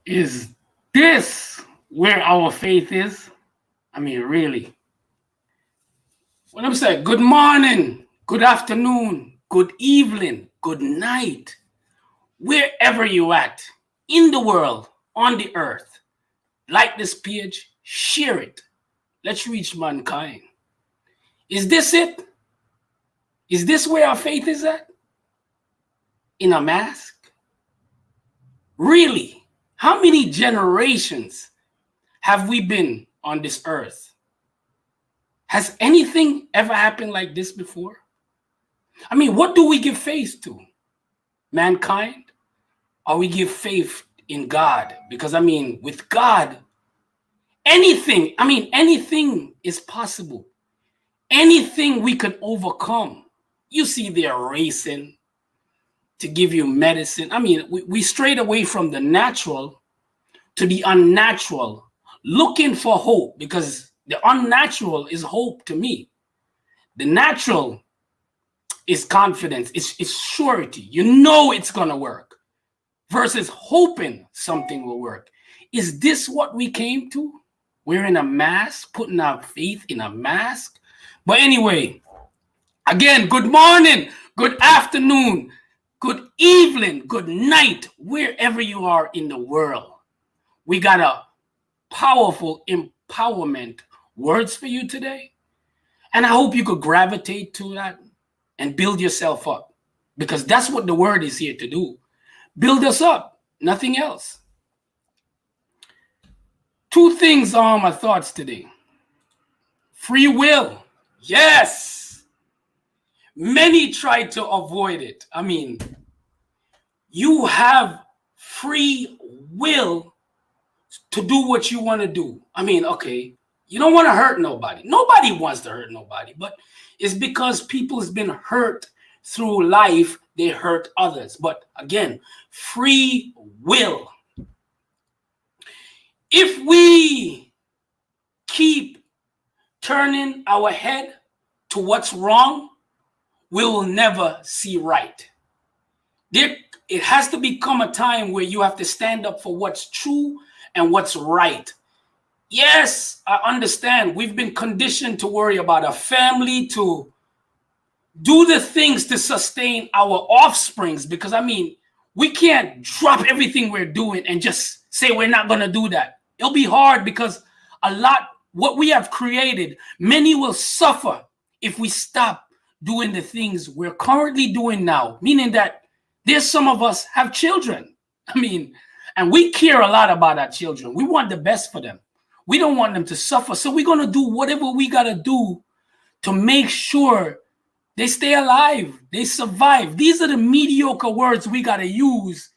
Is this where our faith is? I mean, really. When I'm saying good morning, good afternoon, good evening, good night, wherever you at in the world, on the earth, like this page, share it. Let's reach mankind. Is this it? Is this where our faith is at? In a mask? Really? How many generations have we been on this earth? Has anything ever happened like this before? I mean, what do we give faith to? Mankind? Or we give faith in God? Because I mean, with God, anything is possible. Anything we can overcome. You see, they're racing to give you medicine. I mean, we strayed away from the natural to the unnatural, looking for hope, because the unnatural is hope to me. The natural is confidence, it's surety. You know it's going to work versus hoping something will work. Is this what we came to? We're in a mask, putting our faith in a mask. But anyway, again, good morning, good afternoon, good evening, good night, wherever you are in the world. We got a powerful empowerment words for you today. And I hope you could gravitate to that and build yourself up, because that's what the word is here to do. Build us up, nothing else. Two things are my thoughts today. Free will. Yes. Many try to avoid it. I mean, you have free will to do what you want to do. I mean, okay, you don't want to hurt nobody. Nobody wants to hurt nobody, but it's because people has been hurt through life, they hurt others. But again, free will. If we keep turning our head to what's wrong, we will never see right. It has to become a time where you have to stand up for what's true and what's right. Yes, I understand. We've been conditioned to worry about our family, to do the things to sustain our offsprings, because I mean, we can't drop everything we're doing and just say we're not going to do that. It'll be hard because what we have created, many will suffer if we stop doing the things we're currently doing now, meaning that there's some of us have children. I mean, and we care a lot about our children. We want the best for them. We don't want them to suffer. So we're going to do whatever we got to do to make sure they stay alive, they survive. These are the mediocre words we got to use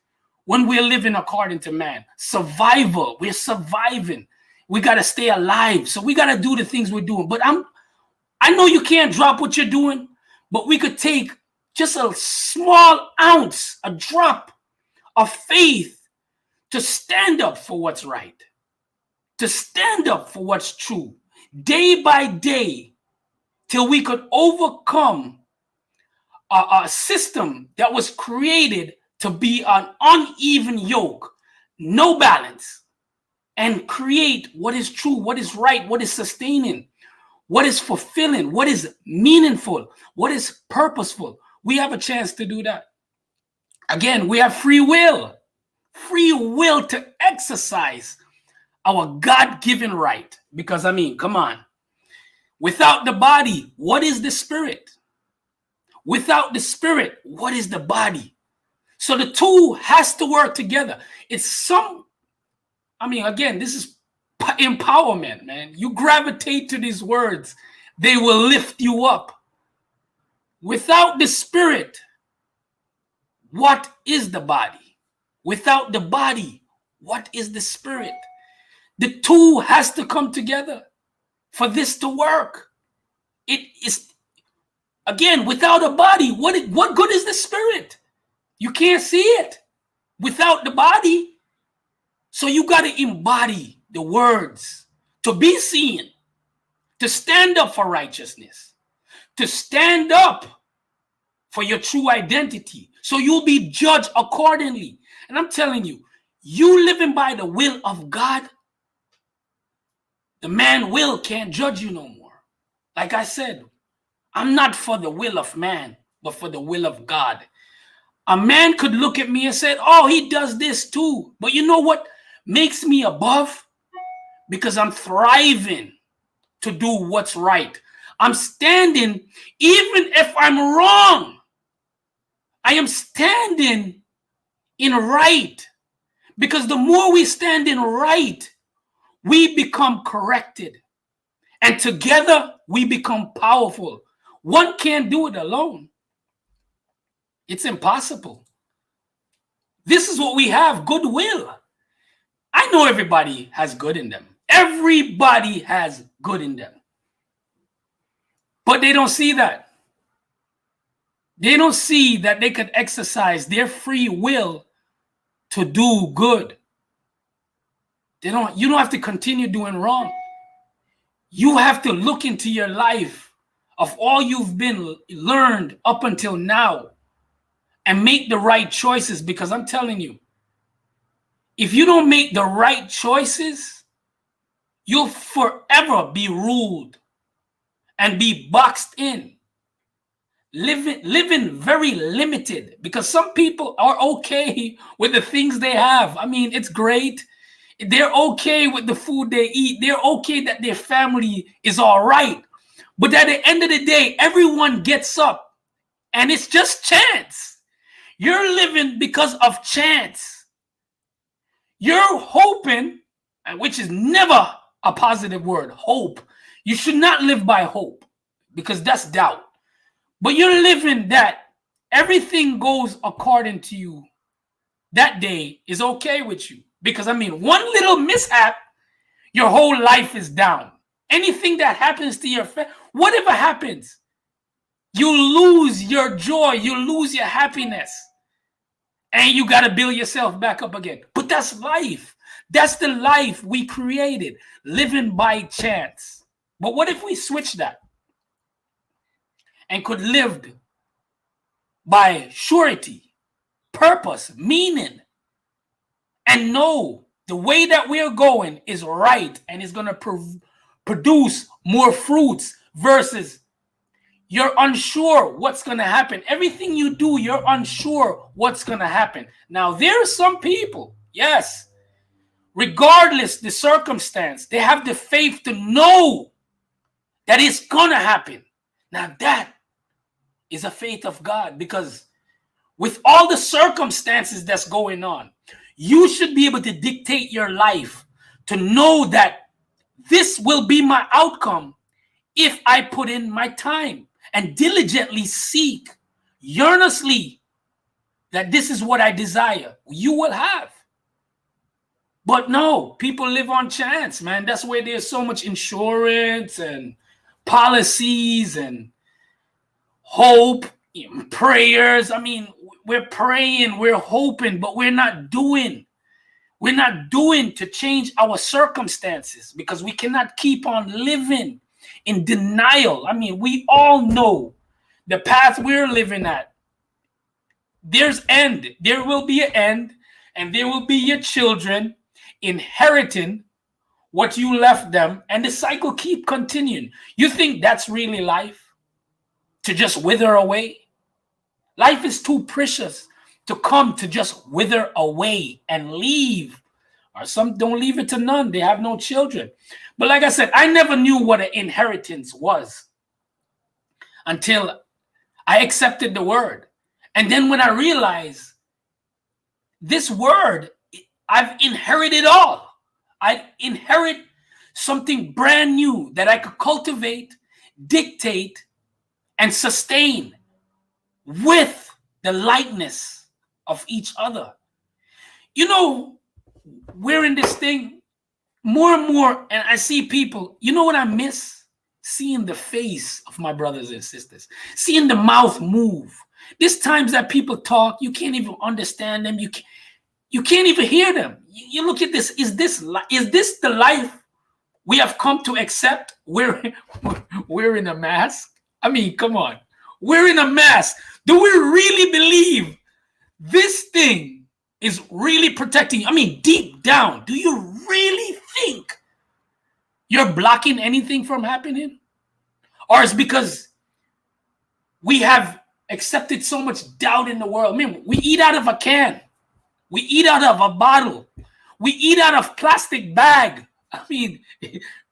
when we're living according to man. Survival. We're surviving. We got to stay alive. So we got to do the things we're doing. But I know you can't drop what you're doing, but we could take just a small ounce, a drop of faith to stand up for what's right, to stand up for what's true, day by day, till we could overcome a system that was created to be an uneven yoke, no balance, and create what is true, what is right, what is sustaining, what is fulfilling, what is meaningful, what is purposeful. We have a chance to do that. Again, we have free will to exercise our God-given right. Because I mean, come on. Without the body, what is the spirit? Without the spirit, what is the body? So the two has to work together. Again, this is empowerment, man. You gravitate to these words. They will lift you up. Without the spirit, what is the body? Without the body, what is the spirit? The two has to come together for this to work. It is, again, without a body, what good is the spirit? You can't see it without the body. So you got to embody the words to be seen, to stand up for righteousness, to stand up for your true identity. So you'll be judged accordingly. And I'm telling you, You living by the will of God, the man will can't judge you no more. Like I said, I'm not for the will of man, but for the will of God. A man could look at me and say, oh, he does this too. But you know what makes me above? Because I'm thriving to do what's right. I'm standing, even if I'm wrong, I am standing in right. Because the more we stand in right, we become corrected. And together, we become powerful. One can't do it alone. It's impossible. This is what we have, goodwill. I know everybody has good in them. Everybody has good in them. But they don't see that. They don't see that they could exercise their free will to do good. You don't have to continue doing wrong. You have to look into your life of all you've been learned up until now and make the right choices, because I'm telling you, if you don't make the right choices, you'll forever be ruled and be boxed in. Living very limited, because some people are okay with the things they have. I mean, it's great. They're okay with the food they eat. They're okay that their family is all right. But at the end of the day, everyone gets up and it's just chance. You're living because of chance. You're hoping, which is never a positive word, hope. You should not live by hope, because that's doubt. But you're living that everything goes according to you. That day is okay with you. Because, I mean, one little mishap, your whole life is down. Anything that happens to your family, whatever happens, you lose your joy, you lose your happiness. And you got to build yourself back up again. But that's life. That's the life we created, living by chance. But what if we switch that and could live by surety, purpose, meaning, and know the way that we're going is right and is going to produce more fruits, versus you're unsure what's going to happen. Everything you do, you're unsure what's going to happen. Now, there are some people, yes, regardless the circumstance, they have the faith to know that it's going to happen. Now, that is a faith of God, because with all the circumstances that's going on, you should be able to dictate your life to know that this will be my outcome if I put in my time and diligently seek, earnestly, that this is what I desire. You will have. But no, people live on chance, man. That's where there's so much insurance and policies and hope, prayers. I mean, we're praying, we're hoping, but we're not doing. We're not doing to change our circumstances, because we cannot keep on living in denial. I mean, we all know the path we're living at. There's end. There will be an end, and there will be your children inheriting what you left them, and the cycle keep continuing. You think that's really life? To just wither away? Life is too precious to come to just wither away and leave. Or some don't leave it to none. They have no children. But like I said, I never knew what an inheritance was until I accepted the word. And then when I realized this word, I've inherited all. I inherit something brand new that I could cultivate, dictate, and sustain with the likeness of each other. You know, we're in this thing more and more, and I see people, you know what I miss? Seeing the face of my brothers and sisters, seeing the mouth move. There's times that people talk, you can't even understand them. You can't even hear them. You look at this. Is this the life we have come to accept? We're in a mask. I mean, come on. We're in a mask. Do we really believe this thing is really protecting you? I mean, deep down, do you really think you're blocking anything from happening? Or it's because we have accepted so much doubt in the world? I mean, we eat out of a can. We eat out of a bottle. We eat out of plastic bag. I mean,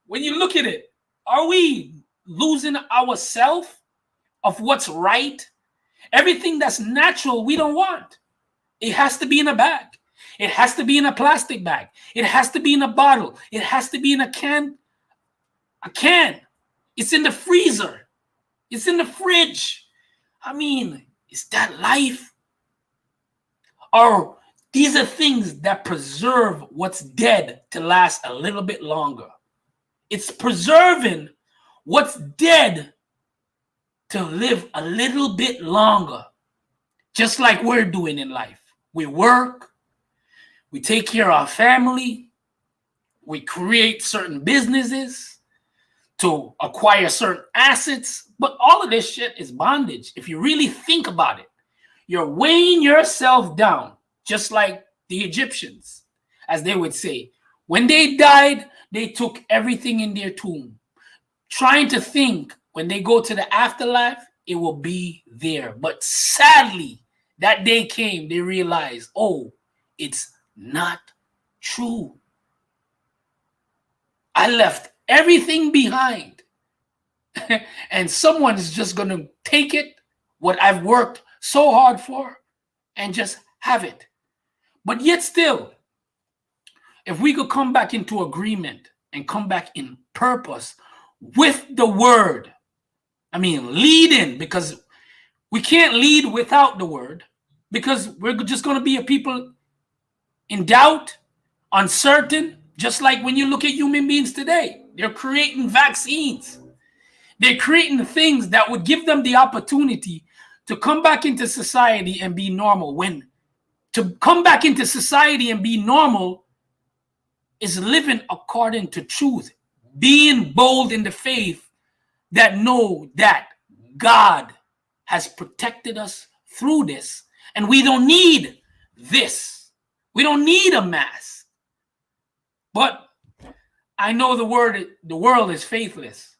when you look at it, are we losing ourselves of what's right? Everything that's natural, we don't want. It has to be in a bag. It has to be in a plastic bag. It has to be in a bottle. It has to be in a can. A can. It's in the freezer. It's in the fridge. I mean, is that life? Or these are things that preserve what's dead to last a little bit longer. It's preserving what's dead to live a little bit longer. Just like we're doing in life. We work. We take care of our family. We create certain businesses to acquire certain assets. But all of this shit is bondage. If you really think about it, you're weighing yourself down, just like the Egyptians, as they would say. When they died, they took everything in their tomb, trying to think when they go to the afterlife, it will be there. But sadly, that day came, they realized, oh, it's not true. I left everything behind. And someone's just going to take it, what I've worked so hard for, and just have it. But yet still, if we could come back into agreement and come back in purpose with the word, I mean, leading, because we can't lead without the word, because we're just going to be a people in doubt, uncertain, just like when you look at human beings today. They're creating vaccines. They're creating things that would give them the opportunity to come back into society and be normal. When to come back into society and be normal is living according to truth, being bold in the faith that know that God has protected us through this, and we don't need this. We don't need a mask. But I know the world is faithless.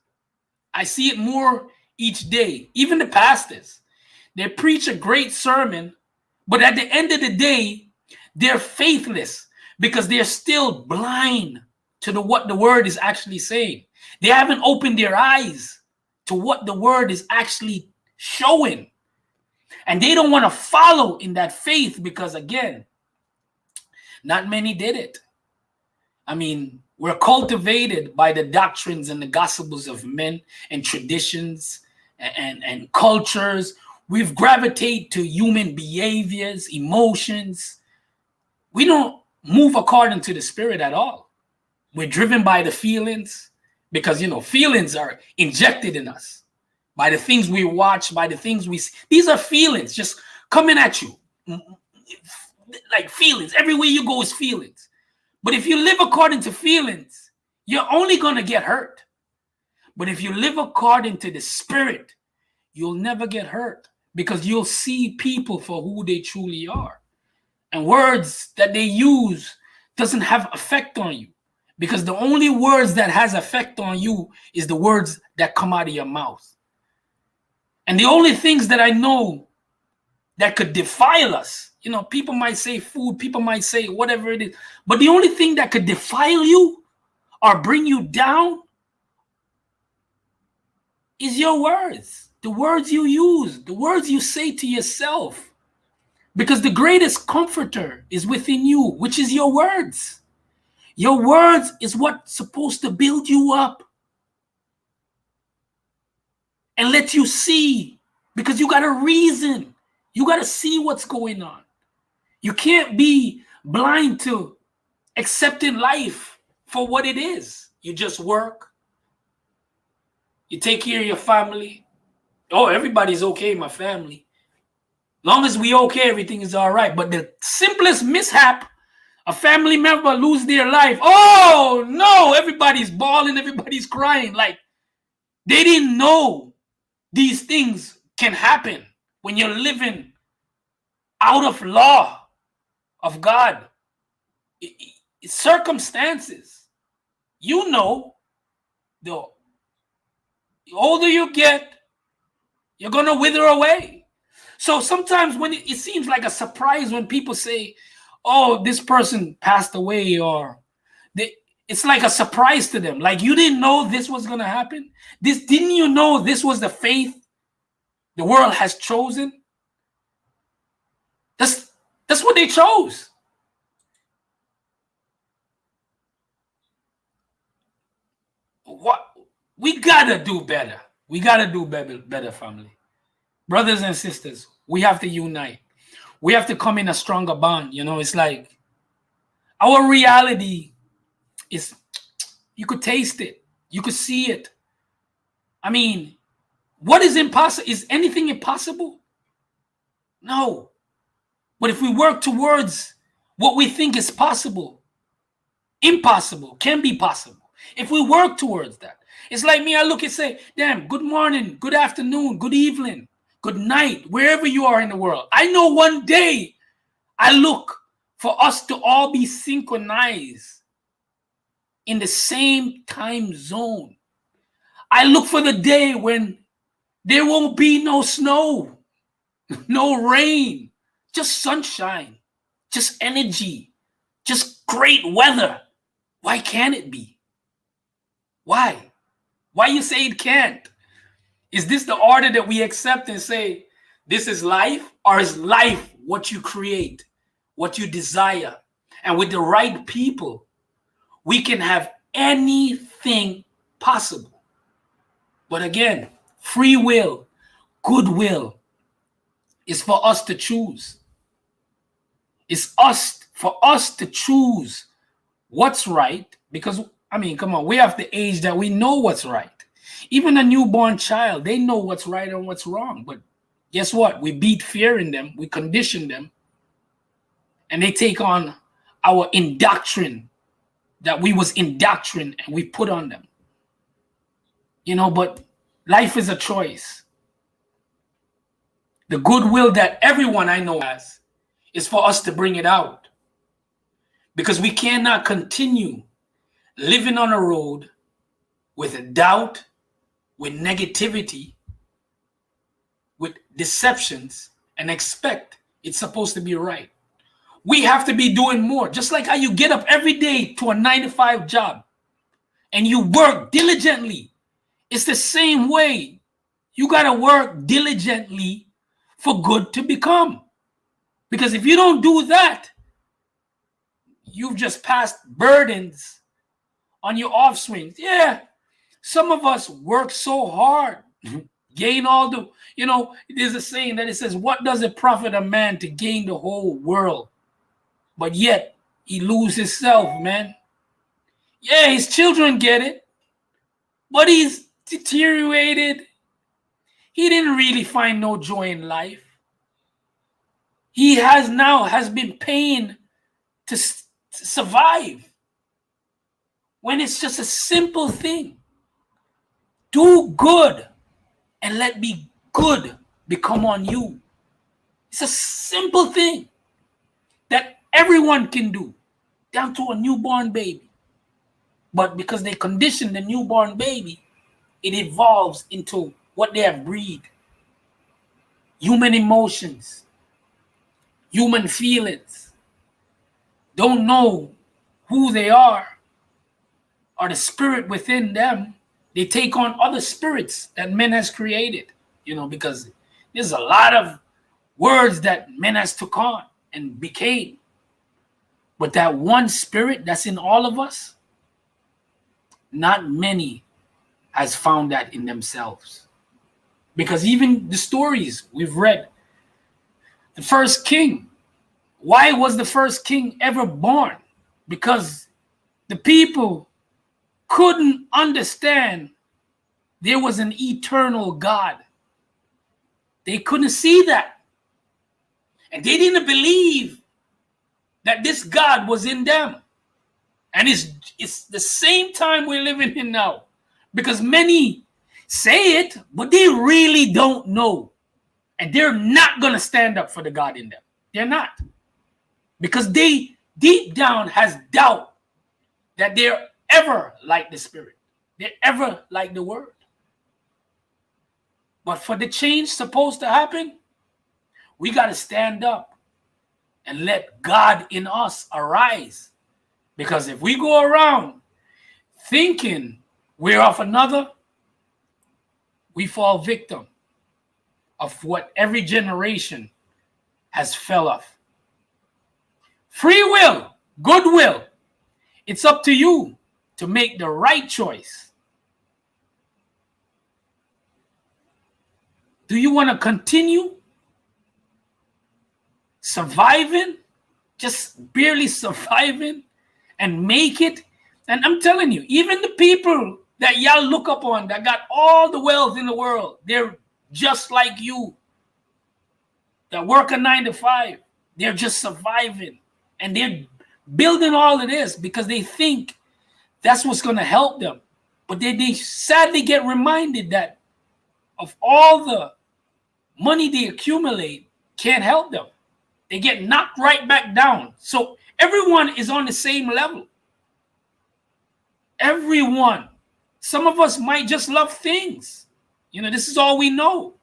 I see it more each day. Even the pastors, they preach a great sermon, but at the end of the day, they're faithless because they're still blind to what the word is actually saying. They haven't opened their eyes to what the word is actually showing. And they don't want to follow in that faith because, again, not many did it. I mean, we're cultivated by the doctrines and the gospels of men and traditions and cultures. We've gravitated to human behaviors, emotions. We don't move according to the spirit at all. We're driven by the feelings because, feelings are injected in us by the things we watch, by the things we see. These are feelings just coming at you. Like feelings. Everywhere you go is feelings. But if you live according to feelings, you're only going to get hurt. But if you live according to the spirit, you'll never get hurt because you'll see people for who they truly are. And words that they use doesn't have effect on you because the only words that has effect on you is the words that come out of your mouth. And the only things that I know that could defile us, people might say food, people might say whatever it is, but the only thing that could defile you or bring you down is your words, the words you use, the words you say to yourself. Because the greatest comforter is within you, which is your words. Your words is what's supposed to build you up and let you see, because you got a reason. You got to see what's going on. You can't be blind to accepting life for what it is. You just work. You take care of your family. Oh, everybody's okay in my family. Long as we okay, everything is all right. But the simplest mishap, a family member lose their life. Oh, no, everybody's bawling, everybody's crying. Like they didn't know these things can happen when you're living out of law. of God. Circumstances. You know, the older you get, you're going to wither away. So sometimes when it seems like a surprise when people say, oh, this person passed away, or it's like a surprise to them. Like, you didn't know this was going to happen. Didn't you know this was the faith the world has chosen? That's what they chose. What we gotta do better. We gotta do better, family. Brothers and sisters, we have to unite. We have to come in a stronger bond. It's like our reality is, you could taste it. You could see it. I mean, what is impossible? Is anything impossible? No. But if we work towards what we think is possible, impossible can be possible. If we work towards that. It's like me, I look and say, damn, good morning, good afternoon, good evening, good night, wherever you are in the world. I know one day I look for us to all be synchronized in the same time zone. I look for the day when there won't be no snow, no rain, just sunshine, just energy, just great weather. Why can't it be? Why? Why you say it can't? Is this the order that we accept and say, this is life? Or is life what you create, what you desire? And with the right people, we can have anything possible. But again, free will, goodwill is for us to choose. It's for us to choose what's right, because I mean, come on, we have the age that we know what's right. Even a newborn child, they know what's right and what's wrong. But guess what? We beat fear in them. We condition them. And they take on our indoctrination that we was indoctrinated and we put on them. But life is a choice. The goodwill that everyone I know has is for us to bring it out. Because we cannot continue living on a road with doubt, with negativity, with deceptions, and expect it's supposed to be right. We have to be doing more. Just like how you get up every day to a 9-to-5 job and you work diligently. It's the same way. You got to work diligently for good to become. Because if you don't do that, you've just passed burdens on your offswings. Yeah, some of us work so hard, gain all the, there's a saying that it says, what does it profit a man to gain the whole world, but yet he loses himself, man? Yeah, his children get it, but he's deteriorated. He didn't really find no joy in life. He has been paying to survive. When it's just a simple thing. Do good and let be good become on you. It's a simple thing that everyone can do, down to a newborn baby. But because they condition the newborn baby, it evolves into what they have breed. Human emotions, human feelings, don't know who they are or the spirit within them. They take on other spirits that men has created, because there's a lot of words that men has took on and became. But that one spirit that's in all of us, not many has found that in themselves. Because even the stories we've read, the first king, why was the first king ever born? Because the people couldn't understand there was an eternal God. They couldn't see that. And they didn't believe that this God was in them. And it's the same time we're living in now. Because many say it, but they really don't know. And they're not going to stand up for the God in them. They're not. because they deep down has doubt that they're ever like the Spirit. They're ever like the Word. But for the change supposed to happen, we got to stand up and let God in us arise. Because if we go around thinking we're of another, we fall victim of what every generation has fell off. Free will, goodwill. It's up to you to make the right choice. Do you want to continue surviving, just barely surviving, and make it? And I'm telling you, even the people that y'all look up on that got all the wealth in the world, they're just like you, that work a 9 to 5. They're just surviving, and they're building all of this because they think that's what's going to help them. But they sadly get reminded that of all the money they accumulate can't help them. They get knocked right back down. So everyone is on the same level. Everyone. Some of us might just love things. This is all we know.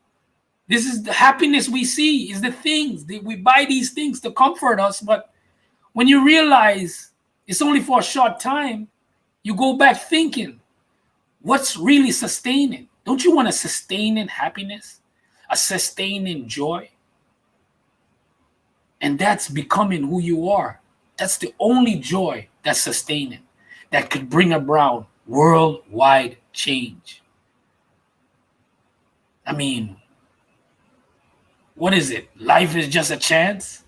This is the happiness we see, is the things. We buy these things to comfort us, but when you realize it's only for a short time, you go back thinking, what's really sustaining? Don't you want a sustaining happiness? A sustaining joy? And that's becoming who you are. That's the only joy that's sustaining, that could bring about worldwide change. I mean, what is it? Life is just a chance?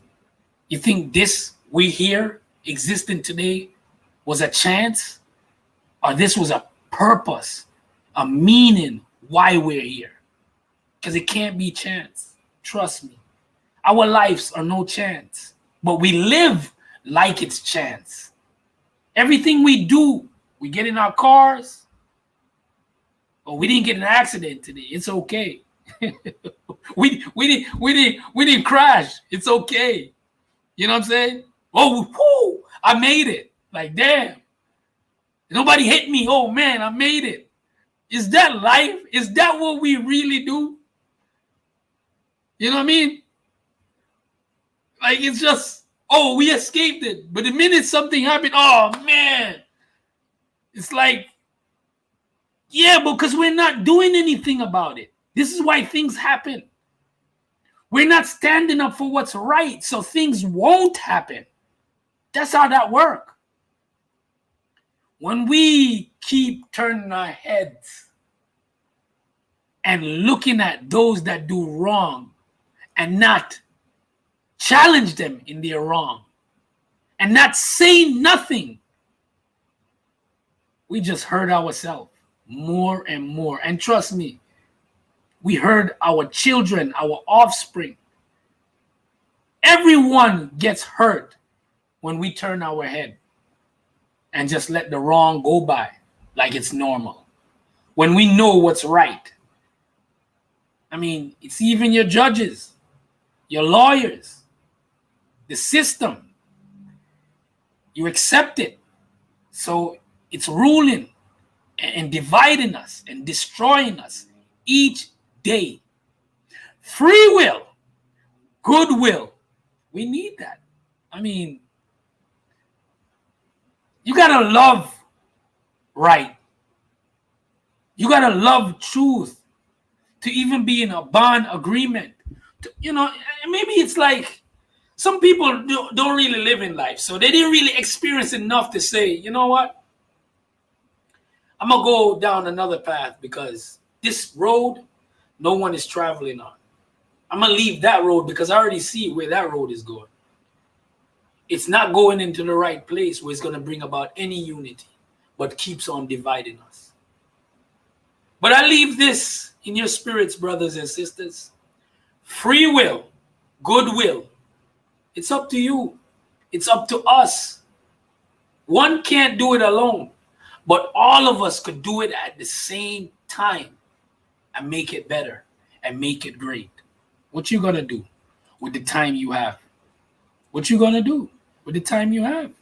You think this we here existing today was a chance? Or this was a purpose, a meaning why we're here? Because it can't be chance. Trust me. Our lives are no chance, but we live like it's chance. Everything we do, we get in our cars. Oh, we didn't get in an accident today. It's okay. we didn't crash. It's okay. You know what I'm saying? Oh, whoo, I made it. Like, damn. Nobody hit me. Oh man, I made it. Is that life? Is that what we really do? You know what I mean? Like, it's just, oh, we escaped it. But the minute something happened, oh man. It's like, yeah, because we're not doing anything about it. This is why things happen. We're not standing up for what's right, so things won't happen. That's how that works. When we keep turning our heads and looking at those that do wrong and not challenge them in their wrong and not say nothing, we just hurt ourselves more and more. And trust me, we hurt our children, our offspring. Everyone gets hurt when we turn our head and just let the wrong go by like it's normal. When we know what's right. I mean, it's even your judges, your lawyers, the system. You accept it. So it's ruling and dividing us and destroying us each day. Free will, goodwill. We need that. I mean, you gotta love right. You gotta love truth to even be in a bond agreement. Maybe it's like some people don't really live in life, so they didn't really experience enough to say, you know what? I'm gonna go down another path because this road, no one is traveling on. I'm gonna leave that road because I already see where that road is going. It's not going into the right place where it's going to bring about any unity, but keeps on dividing us. But I leave this in your spirits, brothers and sisters. Free will, goodwill. It's up to you. It's up to us. One can't do it alone, but all of us could do it at the same time and make it better and make it great. What you going to do with the time you have? What you going to do? with the time you have.